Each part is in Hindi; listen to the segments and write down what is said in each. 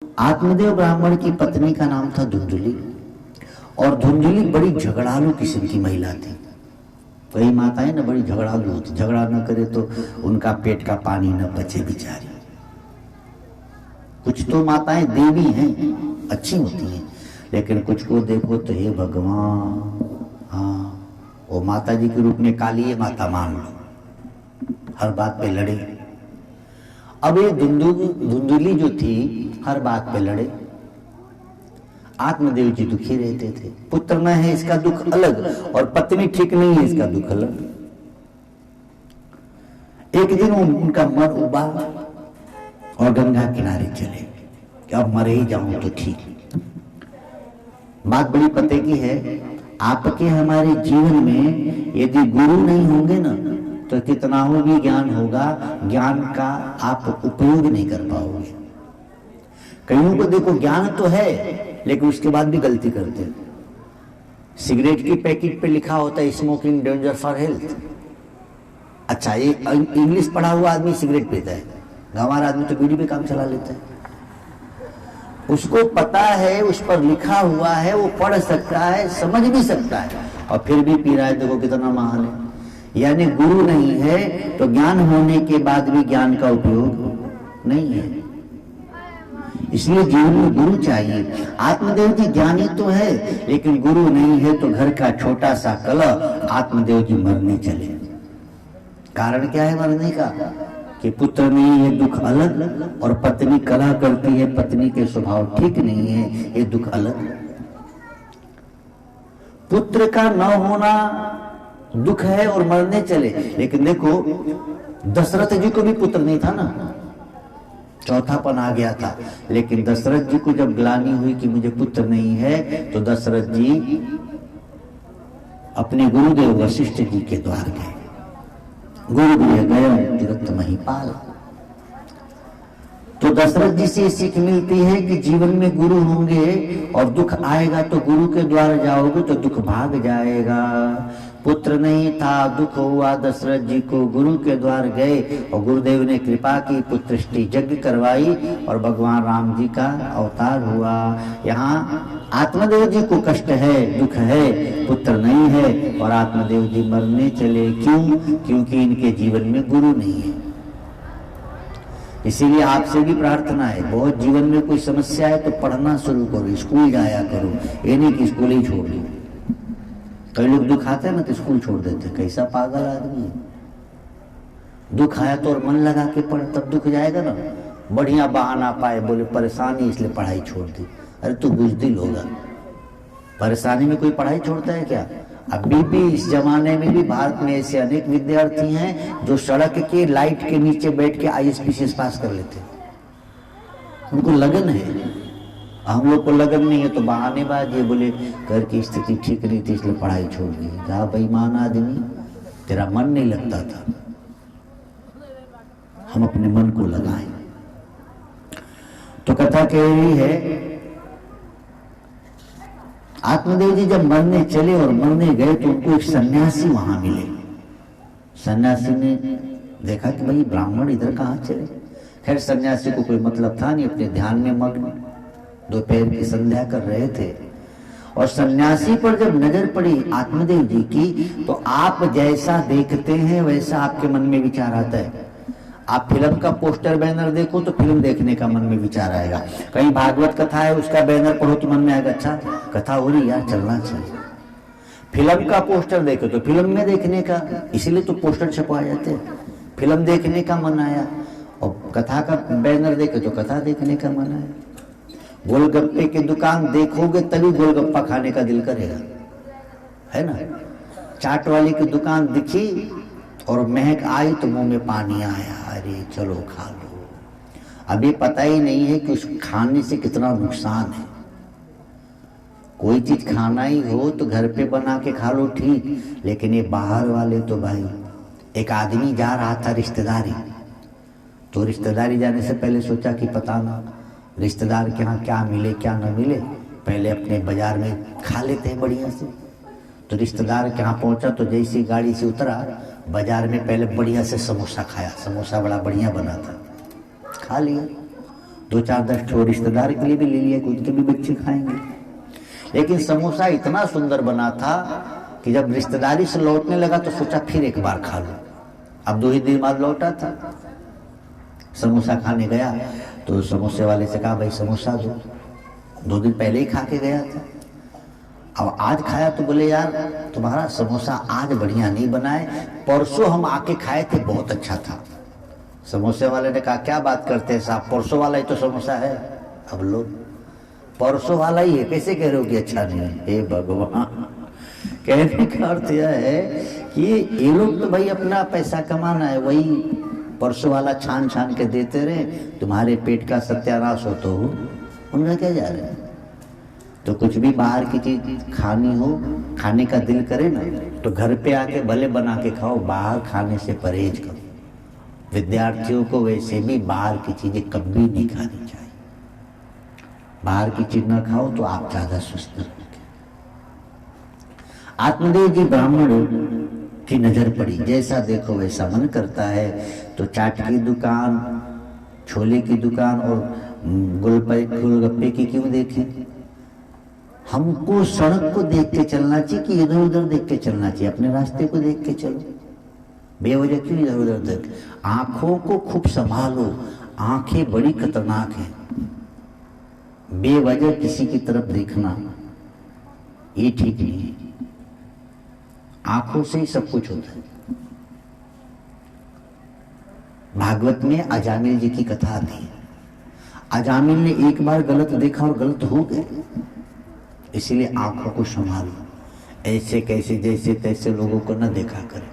आत्मदेव ब्राह्मण की पत्नी का नाम था धुंधुली, और धुंधुली बड़ी झगड़ालू किस्म की महिला थी। कई माताएं ना बड़ी झगड़ालू होती, झगड़ा न करे तो उनका पेट का पानी न बचे बेचारी। कुछ तो माताएं देवी हैं, अच्छी होती हैं, लेकिन कुछ को देखो तो हे भगवान, हाँ वो माता जी के रूप में काली है, माता मान लो, हर बात पे लड़े। अब ये धुंधुली जो थी हर बात पे लड़े। आत्मदेव जी दुखी रहते थे, पुत्र न है इसका दुख अलग, और पत्नी ठीक नहीं है इसका दुख अलग। एक दिन उनका मन उबा और गंगा किनारे चले कि अब मरे ही जाऊं तो ठीक। बात बड़ी पते की है, आपके हमारे जीवन में यदि गुरु नहीं होंगे ना तो कितना हो भी ज्ञान होगा, ज्ञान का आप उपयोग नहीं कर पाओगे। कईयों को देखो ज्ञान तो है लेकिन उसके बाद भी गलती करते हैं। सिगरेट की पैकेट पे लिखा होता है स्मोकिंग डेंजर फॉर हेल्थ। अच्छा, ये इंग्लिश पढ़ा हुआ आदमी सिगरेट पीता है, गंवार आदमी तो बीड़ी पे काम चला लेता है। उसको पता है, उस पर लिखा हुआ है, वो पढ़ सकता है, समझ भी सकता है, और फिर भी पी रहा है। देखो कितना महान है। यानी गुरु नहीं है तो ज्ञान होने के बाद भी ज्ञान का उपयोग नहीं है। इसलिए जीवन में गुरु चाहिए। आत्मदेव जी ज्ञानी तो है लेकिन गुरु नहीं है तो घर का छोटा सा कलह, आत्मदेव जी मरने चले। कारण क्या है मरने का? कि पुत्र नहीं है, दुख अलग, और पत्नी कलह करती है, पत्नी के स्वभाव ठीक नहीं है, ये दुख अलग। पुत्र का न होना दुख है और मरने चले। लेकिन देखो दशरथ जी को भी पुत्र नहीं था ना, चौथापन आ गया था। लेकिन दशरथ जी को जब ग्लानि हुई कि मुझे पुत्र नहीं है तो दशरथ जी अपने गुरुदेव वशिष्ठ जी के द्वार गए। गुरु गए तुरंत महिपाल। तो दशरथ जी से सीख मिलती है कि जीवन में गुरु होंगे और दुख आएगा तो गुरु के द्वार जाओगे तो दुख भाग जाएगा। पुत्र नहीं था, दुख हुआ दशरथ जी को, गुरु के द्वार गए और गुरुदेव ने कृपा की, पुत्रष्टि यज्ञ करवाई और भगवान राम जी का अवतार हुआ। यहाँ आत्मदेव जी को कष्ट है, दुख है, पुत्र नहीं है, और आत्मदेव जी मरने चले। क्यों? क्योंकि इनके जीवन में गुरु नहीं है। इसीलिए आपसे भी प्रार्थना है, बहुत जीवन में कोई समस्या है तो पढ़ना शुरू करो, स्कूल जाया करो, ये नहीं कि स्कूल ही छोड़ दो। कई लोग दुख आते हैं ना तो स्कूल छोड़ देते, कैसा पागल आदमी है। दुख आया तो और मन लगा के पढ़, तब दुख जाएगा ना। बढ़िया बहाना पाए, बोले परेशानी इसलिए पढ़ाई छोड़ दी। अरे तू बुजदिल होगा, परेशानी में कोई पढ़ाई छोड़ता है क्या? अभी भी इस जमाने में भी भारत में ऐसे अनेक विद्यार्थी हैं जो सड़क के लाइट के नीचे बैठ के ISPCS पास कर लेते हैं। उनको लगन है, हम लोग को लगन नहीं है तो बहानेबाज ये बोले घर की स्थिति ठीक नहीं थी इसलिए पढ़ाई छोड़ दी। जा बेईमान आदमी, तेरा मन नहीं लगता था, हम अपने मन को लगाएं। तो कथा कह रही है आत्मदेव जी जब मरने चले और मरने गए तो उनको एक सन्यासी वहां मिले। सन्यासी ने देखा कि भाई ब्राह्मण इधर कहाँ चले। खैर सन्यासी को कोई मतलब था नहीं, अपने ध्यान में मग्न दोपहर की संध्या कर रहे थे। और सन्यासी पर जब नजर पड़ी आत्मदेव जी की तो आप जैसा देखते हैं वैसा आपके मन में विचार आता है। आप फिल्म का पोस्टर बैनर देखो तो फिल्म देखने का मन में विचार आएगा। कहीं भागवत कथा है उसका बैनर पढ़ो तो मन में आएगा अच्छा कथा हो रही यार, चलना चाहिए। फिल्म का पोस्टर देखो तो फिल्म में देखने का, इसीलिए तो पोस्टर छपवाए जाते हैं। फिल्म देखने का मन आया, और कथा का बैनर देखे तो कथा देखने का मन आया। गोलगप्पे की दुकान देखोगे तभी गोलगप्पा खाने का दिल करेगा, है ना। चाट वाली की दुकान दिखी और महक आई तो मुंह में पानी आया, अरे चलो खा लो। अभी पता ही नहीं है कि उस खाने से कितना नुकसान है। कोई चीज खाना ही हो तो घर पे बना के खा लो ठीक, लेकिन ये बाहर वाले तो भाई। एक आदमी जा रहा था रिश्तेदारी, तो रिश्तेदारी जाने से पहले सोचा कि पता ना रिश्तेदार के यहाँ क्या मिले क्या न मिले, पहले अपने बाजार में खा लेते हैं बढ़िया से। तो रिश्तेदार के यहाँ पहुंचा तो जैसी गाड़ी से उतरा बाजार में पहले बढ़िया से समोसा खाया, समोसा बड़ा बढ़िया बना था, खा लिया। दो चार 10 ठो रिश्तेदार के लिए भी ले लिया कि उनके भी बच्चे खाएंगे। लेकिन समोसा इतना सुंदर बना था कि जब रिश्तेदारी से लौटने लगा तो सोचा फिर एक बार खा लो। अब 2 ही दिन बाद लौटा था, समोसा खाने गया तो समोसे वाले से कहा भाई समोसा दो। 2 दिन पहले ही खा के गया था, अब आज खाया तो बोले यार तुम्हारा समोसा आज बढ़िया नहीं बनाए, परसों हम आके खाए थे बहुत अच्छा था। समोसे वाले ने कहा क्या बात करते हैं साहब, परसों वाला ही तो समोसा है। अब लोग परसों वाला ही है, कैसे कह रहे हो कि अच्छा नहीं है? हे भगवान, कहने का अर्थ यह है कि ये लोग तो भाई अपना पैसा कमाना है, वही परसों वाला छान छान के देते रहे, तुम्हारे पेट का सत्यानाश हो तो उनका क्या जा रहा है। तो कुछ भी बाहर की चीज खानी हो, खाने का दिल करे ना तो घर पे आके भले बना के खाओ, बाहर खाने से परहेज करो। विद्यार्थियों को वैसे भी बाहर की चीजें कभी नहीं खानी चाहिए। बाहर की चीज ना खाओ तो आप ज्यादा स्वस्थ रहोगे। आत्मदेव जी ब्राह्मण की नजर पड़ी, जैसा देखो वैसा मन करता है। तो चाट की दुकान, छोले की दुकान और गोलगप्पे की क्यों देखें? हमको सड़क को देख के चलना चाहिए कि इधर उधर देख के चलना चाहिए? अपने रास्ते को देख के चलो, बेवजह क्यों इधर उधर देख। आंखों को खूब संभालो, आंखें बड़ी खतरनाक हैं। बेवजह किसी की तरफ देखना ये ठीक नहीं है। आंखों से ही सब कुछ होता है। भागवत में अजामिल जी की कथा आती है। अजामिल ने एक बार गलत देखा और गलत हो गए, इसलिए आंखों को संभालो। ऐसे कैसे जैसे तैसे लोगों को न देखा करें।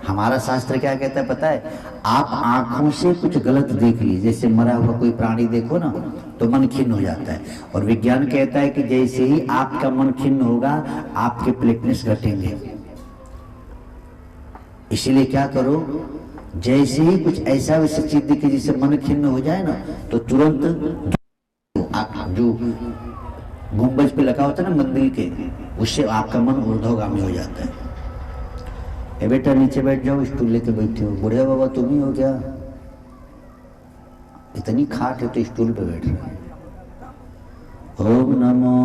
हमारा शास्त्र क्या कहता है पता है? आप आंखों से कुछ गलत देख लीजिए, जैसे मरा हुआ कोई प्राणी देखो ना तो मन खिन्न हो जाता है। और विज्ञान कहता है कि जैसे ही आपका मन खिन्न होगा आपके प्लेटलेट्स घटेंगे। इसीलिए क्या करो, जैसे ही कुछ ऐसा वैसा चीज दिखे जिससे मन खिन्न हो जाए ना तो तुरंत जो गुंबज पे लगा होता है ना मंदिर के, उससे आपका मन ऊर्ध्वगामी हो जाता है। ए बेटा नीचे बैठ जाओ, स्टूल लेके बैठे हो। बुढ़िया बाबा तुम ही हो क्या? इतनी खाट है तो स्टूल पे बैठ रहे हो। ओम नमो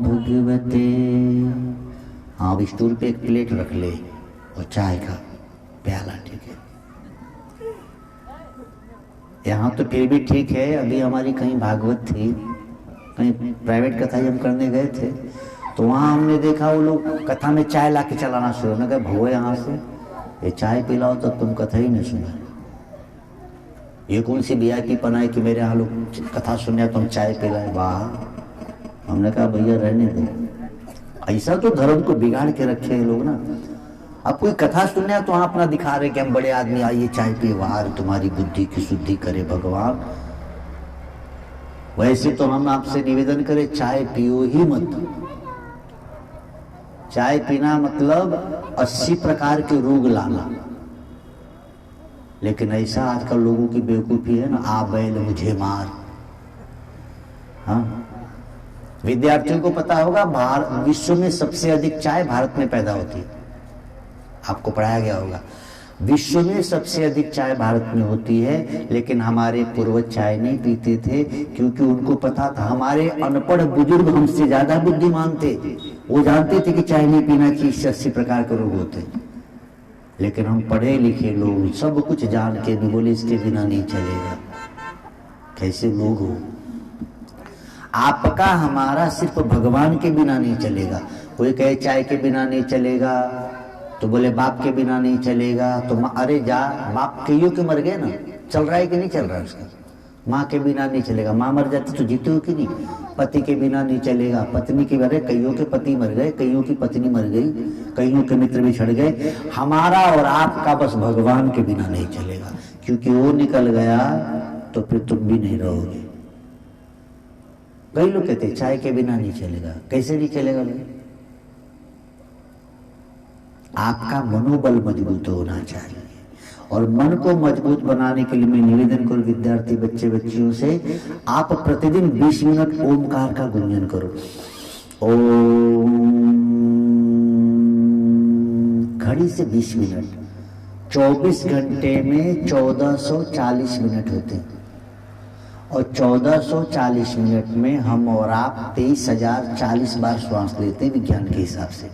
भगवते। हाँ, अब स्टूल पे एक प्लेट रख ले और चाय का प्याला, ठीक है। यहाँ तो फिर भी ठीक है। अभी हमारी कहीं भागवत थी, कहीं प्राइवेट कथा हम करने गए थे, तो वहाँ हमने देखा वो लोग कथा में चाय ला के चलाना शुरू। मैं कहा भगो यहाँ से, ये चाय पिलाओ तो तुम कथा ही नहीं सुना। ये कौन सी VIP पना है कि मेरे यहाँ लोग कथा सुने तो हम चाय पिलाए? वाह। हमने कहा भैया रहने दो, ऐसा तो धर्म को बिगाड़ के रखे हैं लोग ना। अब कोई कथा सुनने तो वहाँ अपना दिखा रहे कि हम बड़े आदमी, आइए चाय पिए। वाह, तुम्हारी बुद्धि की शुद्धि करे भगवान। वैसे तो हम आपसे निवेदन करें चाय पियो ही मत। चाय पीना मतलब 80 प्रकार के रोग लाना। लेकिन ऐसा आजकल लोगों की बेवकूफी है ना, आ बैल मुझे मार। हाँ, विद्यार्थियों को पता होगा विश्व में सबसे अधिक चाय भारत में पैदा होती है। आपको पढ़ाया गया होगा विश्व में सबसे अधिक चाय भारत में होती है। लेकिन हमारे पूर्वज चाय नहीं पीते थे क्योंकि उनको पता था हमारे अनपढ़ बुजुर्ग हमसे ज्यादा बुद्धिमान थे। वो जानते थे कि चाय नहीं पीना चाहिए, इससे 80 प्रकार के रोग होते हैं। लेकिन हम पढ़े लिखे लोग सब कुछ जान के भी बोले इसके बिना नहीं चलेगा। कैसे लोग हो? आपका हमारा सिर्फ भगवान के बिना नहीं चलेगा। कोई कहे चाय के बिना नहीं चलेगा तो बोले बाप के बिना नहीं चलेगा। तो अरे जा, बाप कईयों के मर गए ना, चल रहा है कि नहीं चल रहा है उसका? माँ के बिना नहीं चलेगा, माँ मर जाती तो जीते हो कि नहीं? पति के बिना नहीं चलेगा, पत्नी के बिना, कईयों के पति मर गए, कईयों की पत्नी मर गई, कईयों के मित्र भी छड़ गए। हमारा और आपका बस भगवान के बिना नहीं चलेगा, क्योंकि वो निकल गया तो फिर तुम भी नहीं रहोगे। कई लोग कहते चाय के बिना नहीं चलेगा। कैसे नहीं चलेगा भाई? आपका मनोबल मजबूत होना चाहिए। और मन को मजबूत बनाने के लिए मैं निवेदन करूं विद्यार्थी बच्चे बच्चियों से, आप प्रतिदिन 20 मिनट ओमकार का गुंजन करो। ओम। घड़ी से 20 मिनट, 24 घंटे में 1440 मिनट होते हैं। और 1440 मिनट में हम और आप 23,040 बार श्वास लेते हैं विज्ञान के हिसाब से।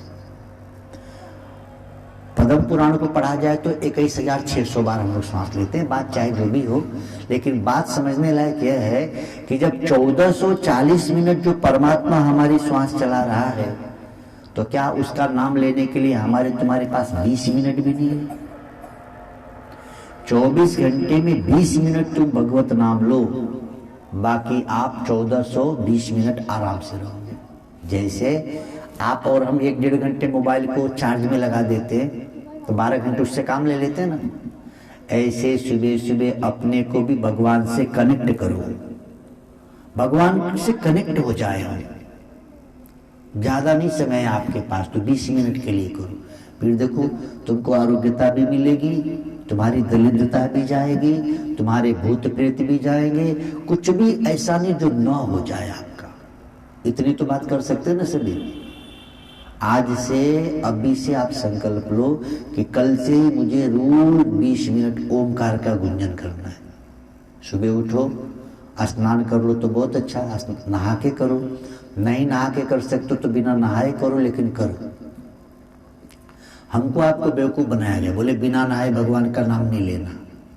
पद्म पुराण को पढ़ा जाए तो 21,600 बार हम लोग श्वास लेते हैं। बात चाहे जो भी हो, लेकिन बात समझने लायक यह है कि जब 1440 मिनट जो परमात्मा हमारी श्वास चला रहा है, तो क्या उसका नाम लेने के लिए हमारे तुम्हारे पास 20 मिनट भी नहीं है? 24 घंटे में 20 मिनट तुम भगवत नाम लो, बाकी आप 1420 मिनट आराम से रहोगे। जैसे आप और हम 1-1.5 घंटे मोबाइल को चार्ज में लगा देते हैं तो 12 घंटे उससे काम ले लेते हैं ना। ऐसे सुबह सुबह अपने को भी भगवान से कनेक्ट करो, भगवान से कनेक्ट हो जाए। हम ज्यादा नहीं समय आपके पास, तो 20 मिनट के लिए करो। फिर देखो तुमको आरोग्यता भी मिलेगी, तुम्हारी दरिद्रता भी जाएगी, तुम्हारे भूत प्रेत भी जाएंगे, कुछ भी ऐसा नहीं जो न हो जाए आपका। इतनी तो बात कर सकते हैं ना सभी। आज से अभी से आप संकल्प लो कि कल से ही मुझे रोज 20 मिनट ओमकार का गुंजन करना है। सुबह उठो, स्नान कर लो तो बहुत अच्छा, नहा के करो, नहीं नहा के कर सकते तो बिना नहाए करो, लेकिन करो। हमको आपको बेवकूफ बनाया गया, बोले बिना नहाए भगवान का नाम नहीं लेना,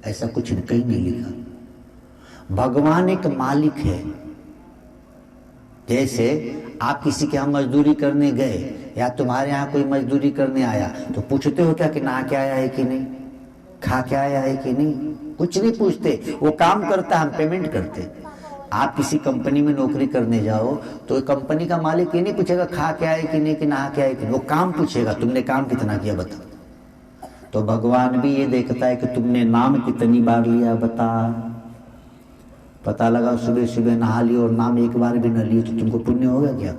ऐसा कुछ कहीं नहीं लिखा। भगवान एक मालिक है। जैसे आप किसी के यहाँ मजदूरी करने गए या तुम्हारे यहाँ कोई मजदूरी करने आया तो पूछते हो क्या कि नहा के आया है कि नहीं, खा के आया है कि नहीं? कुछ नहीं पूछते, वो काम करता, हम पेमेंट करते। आप किसी कंपनी में नौकरी करने जाओ तो कंपनी का मालिक ये नहीं पूछेगा खा के आए कि नहीं, कि नहा के आए कि नहीं, वो काम पूछेगा तुमने काम कितना किया बताओ। तो भगवान भी ये देखता है कि तुमने नाम कितनी बार लिया बता। पता लगा सुबह सुबह नहा लियो और नाम एक बार भी न लियो तो तुमको पुण्य होगा क्या?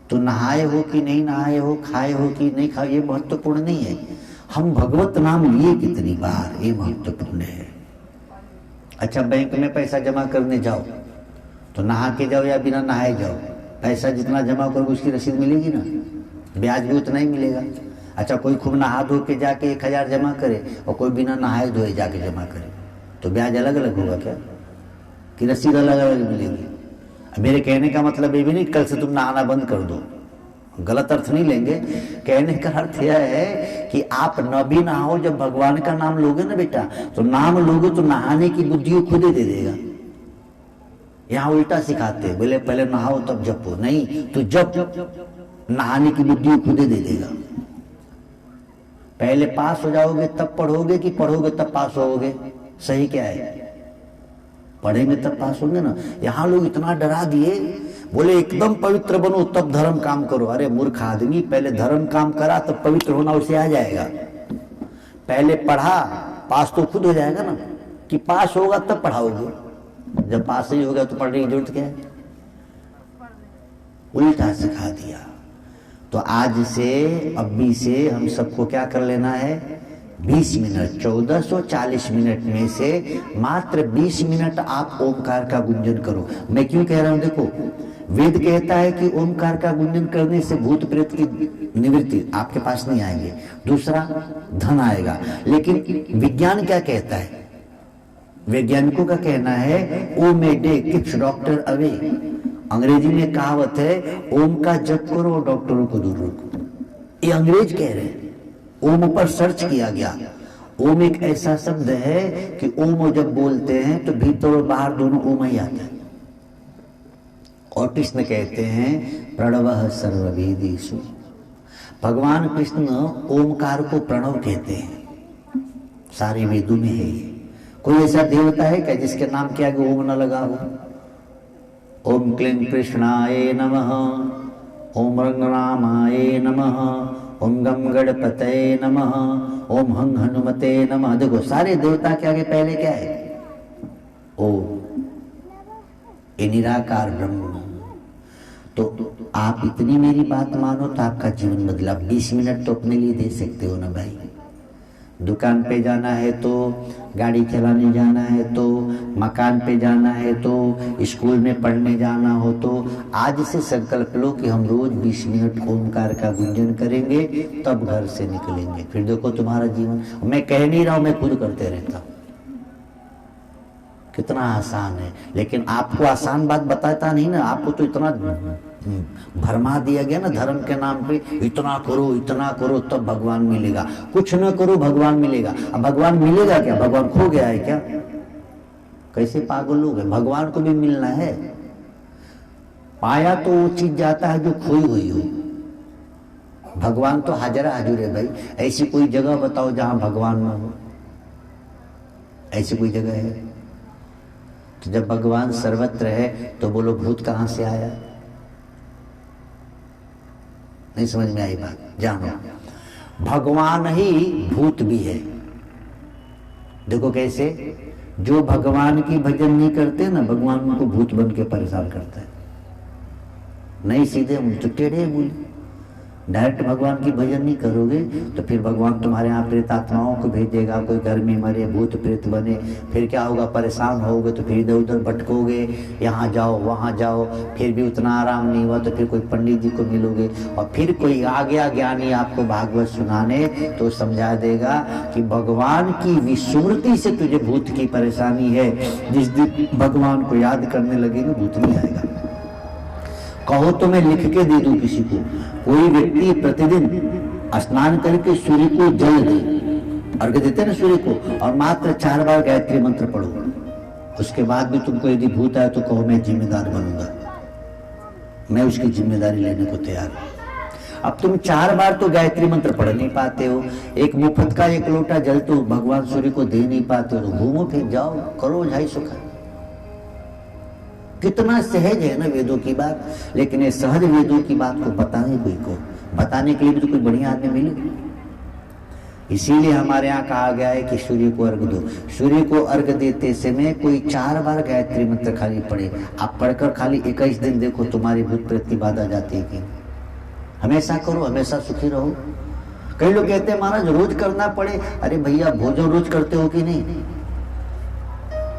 तो नहाए हो कि नहीं नहाए हो, खाए हो कि नहीं खाए, ये महत्वपूर्ण नहीं है। हम भगवत नाम लिए कितनी बार, ये महत्वपूर्ण है। अच्छा, बैंक में पैसा जमा करने जाओ तो नहा के जाओ या बिना नहाए जाओ, पैसा जितना जमा करोगे उसकी रसीद मिलेगी ना, ब्याज भी उतना ही मिलेगा। अच्छा, कोई खूब नहा धो के जाके 1,000 जमा करे और कोई बिना नहाए धोए जाके जमा करे, तो ब्याज अलग अलग होगा क्या, कि रसीद अलग अलग मिलेगी? मेरे कहने का मतलब ये भी नहीं कल से तुम नहाना बंद कर दो, गलत अर्थ नहीं लेंगे। कहने का अर्थ यह है कि आप न भी नहाओ, जब भगवान का नाम लोगे ना बेटा, तो नाम लोगे तो नहाने की बुद्धि वो खुद ही दे देगा। यहाँ उल्टा सिखाते, बोले पहले नहाओ तब जपो, नहीं तो जप, नहाने की बुद्धि खुद ही दे देगा। पहले पास हो जाओगे तब पढ़ोगे कि पढ़ोगे तब पास होगे? सही क्या है? पढ़ेंगे तब पास होंगे ना। यहाँ लोग इतना डरा दिए, बोले एकदम पवित्र बनो तब धर्म काम करो। अरे मूर्ख आदमी, पहले धर्म काम करा तब पवित्र होना उसे आ जाएगा। पहले पढ़ा, पास तो खुद हो जाएगा ना, कि पास होगा तब पढ़ाओगे। जब पास ही हो गया तो पढ़ने की जरूरत क्या है? उल्टा सिखा दिया। तो आज से अभी से हम सबको क्या कर लेना है? 20 मिनट, 1440 मिनट में से मात्र 20 मिनट आप ओमकार का गुंजन करो। मैं क्यों कह रहा हूं? देखो, वेद कहता है कि ओमकार का गुंजन करने से भूत प्रेत की निवृत्ति आपके पास नहीं आएंगे, दूसरा धन आएगा। लेकिन विज्ञान क्या कहता है? वैज्ञानिकों का कहना है ओम a day keeps doctor away. अंग्रेजी में कहावत है ओम का जप करो और डॉक्टरों को दूर रखो। ये अंग्रेज कह रहे हैं। ओम पर सर्च किया गया। ओम एक ऐसा शब्द है कि ओम जब बोलते हैं तो भीतर और बाहर दोनों ओम ही आता है। और कृष्ण कहते हैं प्रणवः सर्ववेदेषु। भगवान कृष्ण ओमकार को प्रणव कहते हैं, सारे वेदों में है ये। कोई ऐसा देवता है क्या जिसके नाम के आगे ओम न लगा हो? ओम क्लीं कृष्णाय नमः, ओम रंगरामाय नमः, ओम गम गणपतये नमः, ओम हं हनुमते नमः। देखो सारे देवता के आगे पहले क्या है? ओम। ये निराकार ब्रह्म। तो आप इतनी मेरी बात मानो तो आपका जीवन बदला। 20 मिनट तो अपने लिए दे सकते हो ना भाई। दुकान पे जाना है तो, गाड़ी चलाने जाना है तो, मकान पे जाना है तो, स्कूल में पढ़ने जाना हो तो, आज से संकल्प लो कि हम रोज 20 मिनट ओमकार का गुंजन करेंगे, तब घर से निकलेंगे। फिर देखो तुम्हारा जीवन, मैं कह नहीं रहा हूं, मैं खुद करते रहता हूं। कितना आसान है, लेकिन आपको आसान बात बताता नहीं ना, आपको तो इतना भरमा दिया गया ना धर्म के नाम पे, इतना करो तब भगवान मिलेगा, कुछ न करो भगवान मिलेगा। अब भगवान मिलेगा क्या? भगवान खो गया है क्या? कैसे पागल लोग हैं, भगवान को भी मिलना है। पाया तो वो चीज जाता है जो खोई हुई हो। भगवान तो हाजरा हाजुर है भाई। ऐसी कोई जगह बताओ जहां भगवान न हो, ऐसी कोई जगह है? तो जब भगवान सर्वत्र है तो बोलो भूत कहां से आया? नहीं समझ में आई बात? जानो भगवान ही भूत भी है। देखो कैसे, जो भगवान की भजन नहीं करते ना, भगवान उनको भूत बन के परेशान करता है। नहीं सीधे हम तो टेढ़े बोले, डायरेक्ट भगवान की भजन नहीं करोगे तो फिर भगवान तुम्हारे यहाँ प्रेत आत्माओं को भेजेगा, कोई घर में मरे भूत प्रेत बने, फिर क्या होगा? परेशान होगे तो फिर इधर उधर भटकोगे, यहाँ जाओ वहाँ जाओ, फिर भी उतना आराम नहीं हुआ तो फिर कोई पंडित जी को मिलोगे, और फिर कोई आ गया ज्ञानी आपको भागवत सुनाने तो समझा देगा कि भगवान की विस्मृति से तुझे भूत की परेशानी है। जिस दिन भगवान को याद करने लगेगा भूत नहीं आएगा। कहो तो मैं लिख के दे दूं किसी को, कोई व्यक्ति प्रतिदिन स्नान करके सूर्य को जल दे, अर्घ देते ना सूर्य को, और मात्र 4 बार गायत्री मंत्र पढ़ो, उसके बाद भी तुमको यदि भूत आए तो कहो मैं जिम्मेदार बनूंगा, मैं उसकी जिम्मेदारी लेने को तैयार हूं। अब तुम 4 बार तो गायत्री मंत्र पढ़ नहीं पाते हो, एक मुफ्त का 1 लोटा जल तो भगवान सूर्य को दे नहीं पाते हो, तो घूमो फिर जाओ, करो 250 का। कितना सहज है ना वेदों की बात, लेकिन ये सहज वेदों की बात को बताने कोई को, बताने के लिए भी तो कोई बढ़िया आदमी मिले। इसीलिए हमारे यहाँ कहा गया है कि सूर्य को अर्घ दो। सूर्य को अर्घ देते समय कोई 4 बार गायत्री मंत्र खाली पढ़े। आप पढ़कर खाली 21 दिन देखो तुम्हारी भूत प्रेत की बाधा जाती है कि हमेशा करो, हमेशा सुखी रहो। कई लोग कहते हैं महाराज रोज करना पड़े। अरे भैया भोजन रोज करते हो कि नहीं?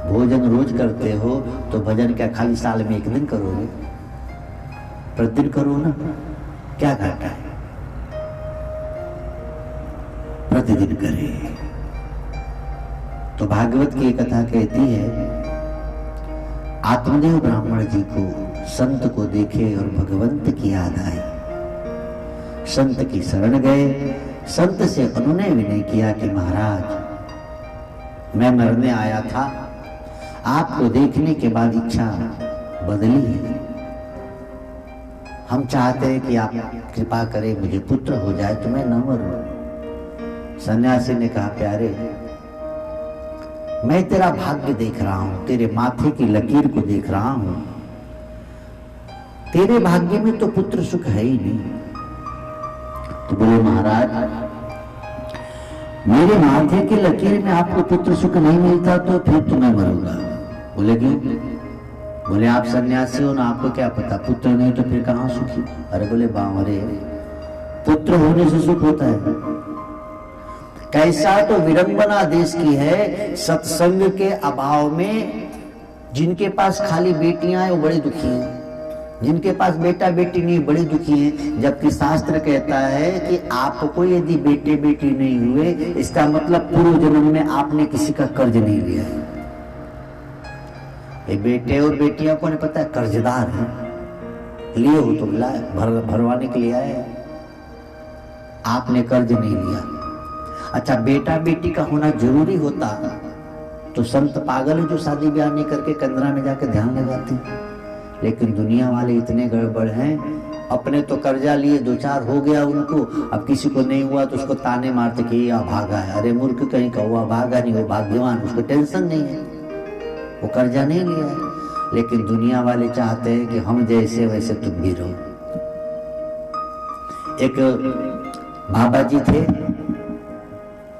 भोजन रोज करते हो तो भजन क्या खाली साल में 1 दिन करोगे? प्रतिदिन करो ना, क्या घाटा है? प्रतिदिन करे। तो भागवत की कथा कहती है, आत्मदेव ब्राह्मण जी को संत को देखे और भगवंत की याद आई। संत की शरण गए, संत से उन्होंने विनय किया कि महाराज मैं मरने आया था, आपको देखने के बाद इच्छा बदली है, हम चाहते हैं कि आप कृपा करें मुझे पुत्र हो जाए तो मैं न मरूं। सन्यासी ने कहा प्यारे मैं तेरा भाग्य देख रहा हूं, तेरे माथे की लकीर को देख रहा हूं, तेरे भाग्य में तो पुत्र सुख है ही नहीं। तो बोले महाराज मेरे माथे की लकीर में आपको पुत्र सुख नहीं मिलता तो फिर तो मैं मरूंगा। बोले क्यों? बोले आप सन्यासी हो ना, आपको क्या पता, पुत्र नहीं तो फिर कहां सुखी। अरे बोले बावरे, पुत्र होने से सुख होता है? कैसा तो विडंबना देश की है, सत्संग के अभाव में जिनके पास खाली बेटियां हैं वो बड़े दुखी हैं, जिनके पास बेटा बेटी नहीं बड़े दुखी हैं। जबकि शास्त्र कहता है कि आपको यदि बेटे बेटी नहीं हुए इसका मतलब पूर्व जन्म में आपने किसी का कर्ज नहीं लिया है। ये बेटे और बेटियां को नहीं पता है कर्जदार है, लिए हो तो लाए भरवाने के लिए आए, आपने कर्ज नहीं लिया। अच्छा बेटा बेटी का होना जरूरी होता तो संत पागल है जो शादी ब्याह नहीं करके कंदरा में जाकर ध्यान लगाते। लेकिन दुनिया वाले इतने गड़बड़ हैं, अपने तो कर्जा लिए 2-4 हो गया उनको, अब किसी को नहीं हुआ तो उसको ताने मारते कि ये अभागा है। अरे मूर्ख कहीं का, वो अभागा नहीं, वो भाग्यवान, उसको टेंशन नहीं है, वो कर्जा नहीं लिया है। लेकिन दुनिया वाले चाहते हैं कि हम जैसे वैसे तुम भी रहो। एक बाबा जी थे,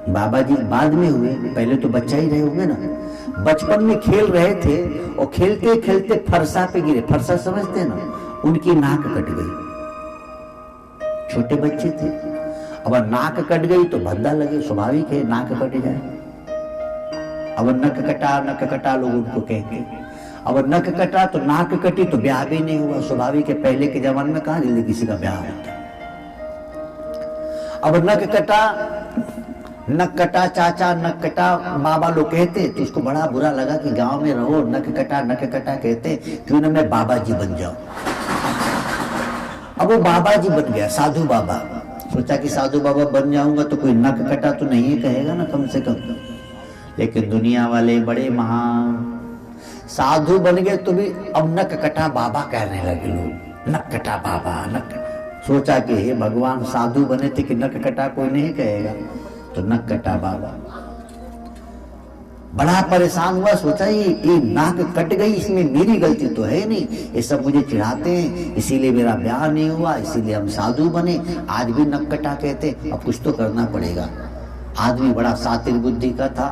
बाबा जी बाद में हुए, पहले तो बच्चा ही रहे होंगे ना। बचपन में खेल रहे थे और खेलते खेलते फरसा पे गिरे, फरसा समझते हैं ना, उनकी नाक कट गई। छोटे बच्चे थे, अब नाक कट गई तो भद्दा लगे, स्वाभाविक है नाक कट जाए। अब नक कटा लोग उनको कहते, अब नक कटा तो नाक कटी तो ब्याह भी नहीं हुआ, स्वाभाविक है। पहले के जमाने में कहां जल्दी किसी का ब्याह होता। अब नक कटा नक कटा चाचा, नक कटा बाबा लोग कहते, तो उसको बड़ा बुरा लगा कि गांव में रहो नक कटा कहते, क्यों ना मैं बाबा जी बन जाऊं। अब वो बाबा जी बन गया, साधु बाबा। सोचा कि साधु बाबा बन जाऊंगा तो कोई नक कटा तो नहीं कहेगा ना कम से कम। लेकिन दुनिया वाले बड़े महान, साधु बन गए तो भी अब नक कटा बाबा कहने लगे लोग, नक कटा बाबा नक। सोचा कि हे भगवान, साधु बने थे कि नक कटा कोई नहीं कहेगा, तो नक कटा बाबा। बड़ा परेशान हुआ, सोचा ये नाक कट गई, इसमें मेरी गलती तो है नहीं, ये सब मुझे चिढ़ाते हैं, इसीलिए मेरा ब्याह नहीं हुआ, इसीलिए हम साधु बने, आज भी नक कटा कहते, अब कुछ तो करना पड़ेगा। आदमी बड़ा सातिर बुद्धि का था।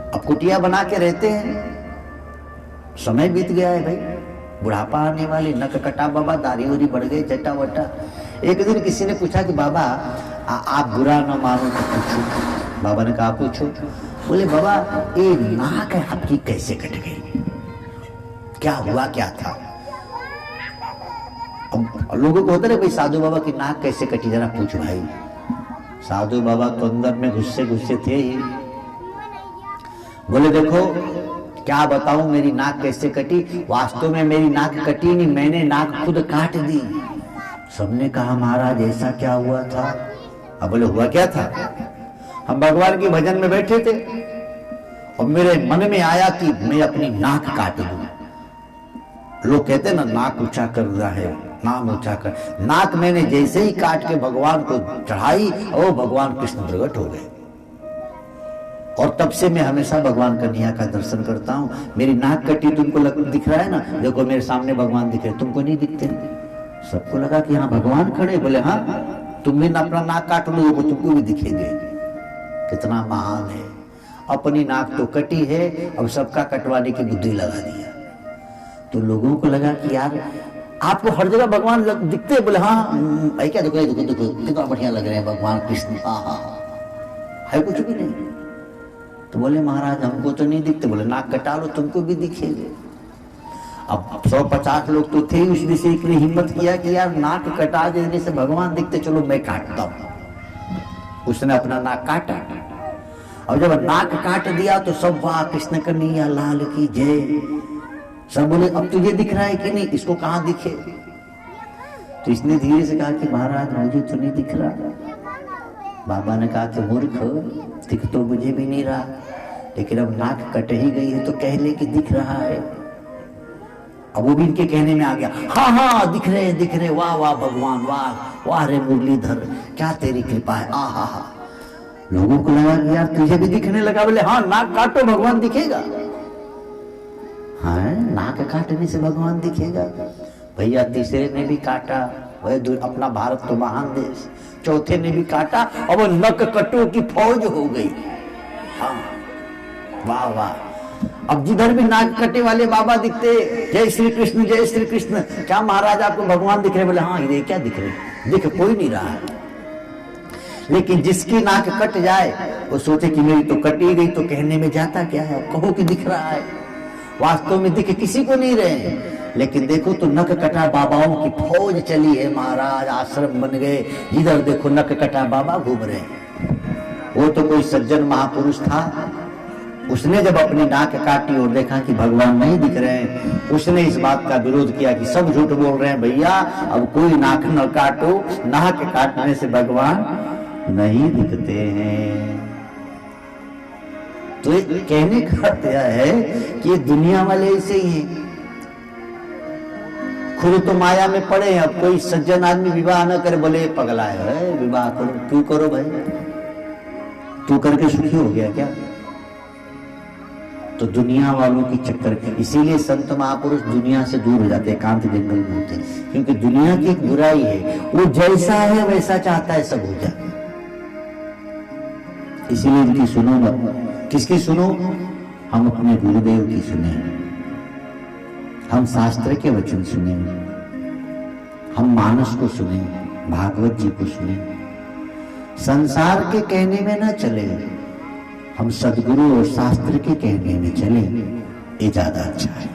अब कुटिया बना के रहते हैं, समय बीत गया है भाई, बुढ़ापा आने वाली, नक कटा बाबा, दाढ़ी उरी बढ़ गई, चट्टा वट्टा। एक दिन किसी ने पूछा कि बाबा आप बुरा न मानो तो पूछो। बाबा ने कहा पूछो। बोले बाबा ये नाक है आपकी कैसे कट गई, क्या हुआ क्या था? अब लोगों को होता है भाई साधु बाबा की नाक कैसे कटी, जरा पूछ भाई। साधु बाबा तो अंदर में गुस्से थे ही। बोले देखो क्या बताऊं मेरी नाक कैसे कटी, वास्तव में मेरी नाक कटी नहीं, मैंने नाक खुद काट दी। सबने कहा महाराज ऐसा क्या हुआ था? अब बोले हुआ क्या था, हम भगवान के भजन में बैठे थे और मेरे मन में आया कि मैं अपनी नाक काट दूं। लोग कहते ना नाक ऊंचा कर रहा है, नाम ऊंचा कर। नाक मैंने जैसे ही काट के भगवान को चढ़ाई और भगवान कृष्ण प्रकट हो गए। और तब से मैं हमेशा भगवान कन्हैया का दर्शन करता हूँ। मेरी नाक कटी, तुमको दिख रहा है ना, देखो मेरे सामने भगवान दिख रहे, तुमको नहीं दिखते? सबको लगा कि हाँ भगवान खड़े। बोले हाँ, तुम भी अपना नाक काट लो, वो तुमको भी दिखेंगे। कितना महान है। अपनी नाक तो कटी है, अब सबका कटवाने की बुद्धि लगा दिया। तो लोगों को लगा कि यार आपको हर जगह भगवान दिखते। बोले हाँ भाई, क्या देखो देखो देखो कितना बढ़िया लग रहे हैं भगवान कृष्ण, हाँ है कुछ भी नहीं। तो बोले महाराज हमको तो नहीं दिखते। बोले नाक कटा लो, तुमको भी दिखेंगे। अब 150 लोग तो थे, उस विषय के लिए हिम्मत किया कि यार नाक कटा देने से भगवान दिखते, चलो मैं काटता हूं। उसने अपना नाक काटा और जब नाक काट दिया तो सब वाह कृष्ण कन्हैया लाल की जय। सब बोले अब तुझे दिख रहा है कि नहीं, इसको कहां दिखे? तो इसने धीरे से कहा कि महाराज मुझे तो नहीं दिख रहा। बाबा ने कहा कि मूर्ख, दिख तो मुझे भी नहीं रहा, लेकिन अब नाक कट ही गई है तो कह ले कि दिख रहा है। अब वो भी इनके कहने में आ गया, हाँ हाँ दिख रहे, वाह वाह भगवान, वाह वाह रे मुरलीधर, क्या तेरी कृपा है, आ हा हा। लोगों को लगा कि यार तुझे भी दिखने लगा। बोले हाँ नाक काटो भगवान दिखेगा। हाँ नाक काटने से भगवान दिखेगा। भैया तीसरे ने भी काटा, वह अपना भारत तो महान देश। चौथे ने भी काटा और वो नक कटो की फौज हो गई। हाँ वाह वाह। अब जिधर भी नाक कटे वाले बाबा दिखते, जय श्री कृष्ण जय श्री कृष्ण। क्या महाराज आपको भगवान दिख रहे? बोले हाँ ये क्या दिख रहे, दिख कोई नहीं रहा है। लेकिन जिसकी नाक कट जाए वो सोचे कि मेरी तो कटी गई, तो कहने में जाता क्या है, कहो कि दिख रहा है। वास्तव में दिख किसी को नहीं रहे, लेकिन देखो तो नक कटा बाबाओं की फौज चली है महाराज, आश्रम बन गए, जिधर देखो नक कटा बाबा घूम रहे हैं। वो तो कोई सज्जन महापुरुष था, उसने जब अपनी नाक काटी और देखा कि भगवान नहीं दिख रहे हैं, उसने इस बात का विरोध किया कि सब झूठ बोल रहे हैं भैया, अब कोई नाक न काटो, नाक काटने से भगवान नहीं दिखते हैं। तो कहने का यह है कि ये दुनिया वाले ऐसे ही हैं, खुद तो माया में पड़े हैं। अब कोई सज्जन आदमी विवाह न करे, बोले पगला है विवाह करो, क्यों करो भाई, तू करके सुखी हो गया क्या? तो दुनिया वालों की चक्कर, इसीलिए संत महापुरुष दुनिया से दूर हो जाते हैं, एकांत जंगल में होते हैं, क्योंकि दुनिया की एक बुराई है, वो जैसा है वैसा चाहता है सब हो जाए। इसीलिए इनकी सुनो मत। किसकी सुनो? हम अपने गुरुदेव की सुने, हम शास्त्र के वचन सुने, हम मानस को सुने, भागवत जी को सुने, संसार के कहने में न चले, हम सदगुरु और शास्त्र के कहने में चले, ये ज्यादा अच्छा है।